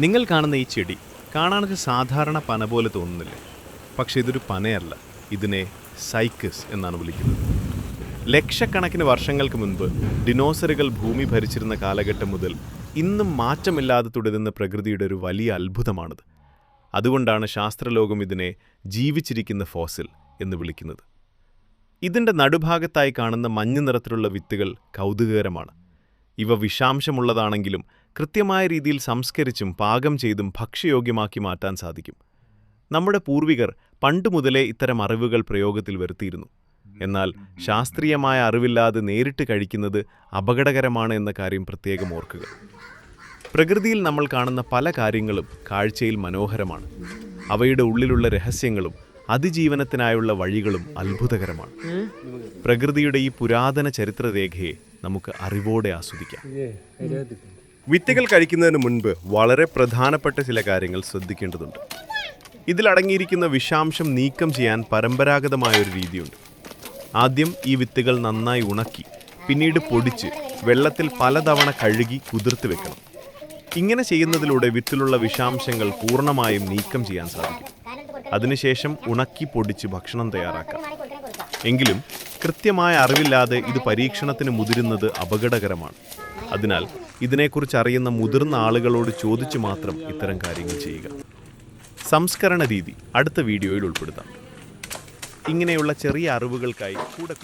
നിങ്ങൾ കാണുന്ന ഈ ചെടി കാണാനൊരു സാധാരണ പന പോലെ തോന്നുന്നില്ലേ? പക്ഷെ ഇതൊരു പനയല്ല, ഇതിനെ സൈക്കസ് എന്നാണ് വിളിക്കുന്നത്. ലക്ഷക്കണക്കിന് വർഷങ്ങൾക്ക് മുൻപ് ഡിനോസറുകൾ ഭൂമി ഭരിച്ചിരുന്ന കാലഘട്ടം മുതൽ ഇന്നും മാറ്റമില്ലാതെ തുടരുന്ന പ്രകൃതിയുടെ ഒരു വലിയ അത്ഭുതമാണിത്. അതുകൊണ്ടാണ് ശാസ്ത്രലോകം ഇതിനെ ജീവിച്ചിരിക്കുന്ന ഫോസിൽ എന്ന് വിളിക്കുന്നത്. ഇതിൻ്റെ നടുഭാഗത്തായി കാണുന്ന മഞ്ഞ നിറത്തിലുള്ള വിത്തുകൾ കൗതുകകരമാണ്. ഇവ വിഷാംശമുള്ളതാണെങ്കിലും കൃത്യമായ രീതിയിൽ സംസ്കരിച്ചും പാകം ചെയ്തും ഭക്ഷ്യയോഗ്യമാക്കി മാറ്റാൻ സാധിക്കും. നമ്മുടെ പൂർവികർ പണ്ടുമുതലേ ഇത്തരം അറിവുകൾ പ്രയോഗത്തിൽ വരുത്തിയിരുന്നു. എന്നാൽ ശാസ്ത്രീയമായ അറിവില്ലാതെ നേരിട്ട് കഴിക്കുന്നത് അപകടകരമാണ് എന്ന കാര്യം പ്രത്യേകം ഓർക്കുക. പ്രകൃതിയിൽ നമ്മൾ കാണുന്ന പല കാര്യങ്ങളും കാഴ്ചയിൽ മനോഹരമാണ്. അവയുടെ ഉള്ളിലുള്ള രഹസ്യങ്ങളും അതിജീവനത്തിനായുള്ള വഴികളും അത്ഭുതകരമാണ്. പ്രകൃതിയുടെ ഈ പുരാതന ചരിത്രരേഖയെ നമുക്ക് അറിവോടെ ആസ്വദിക്കാം. വിത്തുകൾ കഴിക്കുന്നതിന് മുൻപ് വളരെ പ്രധാനപ്പെട്ട ചില കാര്യങ്ങൾ ശ്രദ്ധിക്കേണ്ടതുണ്ട്. ഇതിലടങ്ങിയിരിക്കുന്ന വിഷാംശം നീക്കം ചെയ്യാൻ പരമ്പരാഗതമായൊരു രീതിയുണ്ട്. ആദ്യം ഈ വിത്തുകൾ നന്നായി ഉണക്കി പിന്നീട് പൊടിച്ച് വെള്ളത്തിൽ പലതവണ കഴുകി കുതിർത്ത് വെക്കണം. ഇങ്ങനെ ചെയ്യുന്നതിലൂടെ വിത്തിലുള്ള വിഷാംശങ്ങൾ പൂർണ്ണമായും നീക്കം ചെയ്യാൻ സാധിക്കും. അതിനുശേഷം ഉണക്കി പൊടിച്ച് ഭക്ഷണം തയ്യാറാക്കാം. എങ്കിലും കൃത്യമായ അറിവില്ലാതെ ഇത് പരീക്ഷണത്തിന് മുതിരുന്നത് അപകടകരമാണ്. അതിനാൽ ഇതിനെക്കുറിച്ച് അറിയുന്ന മുതിർന്ന ആളുകളോട് ചോദിച്ചു മാത്രം ഇത്തരം കാര്യങ്ങൾ ചെയ്യുക. സംസ്കരണ രീതി അടുത്ത വീഡിയോയിൽ ഉൾപ്പെടുത്താം. ഇങ്ങനെയുള്ള ചെറിയ അറിവുകൾക്കായി കൂടെ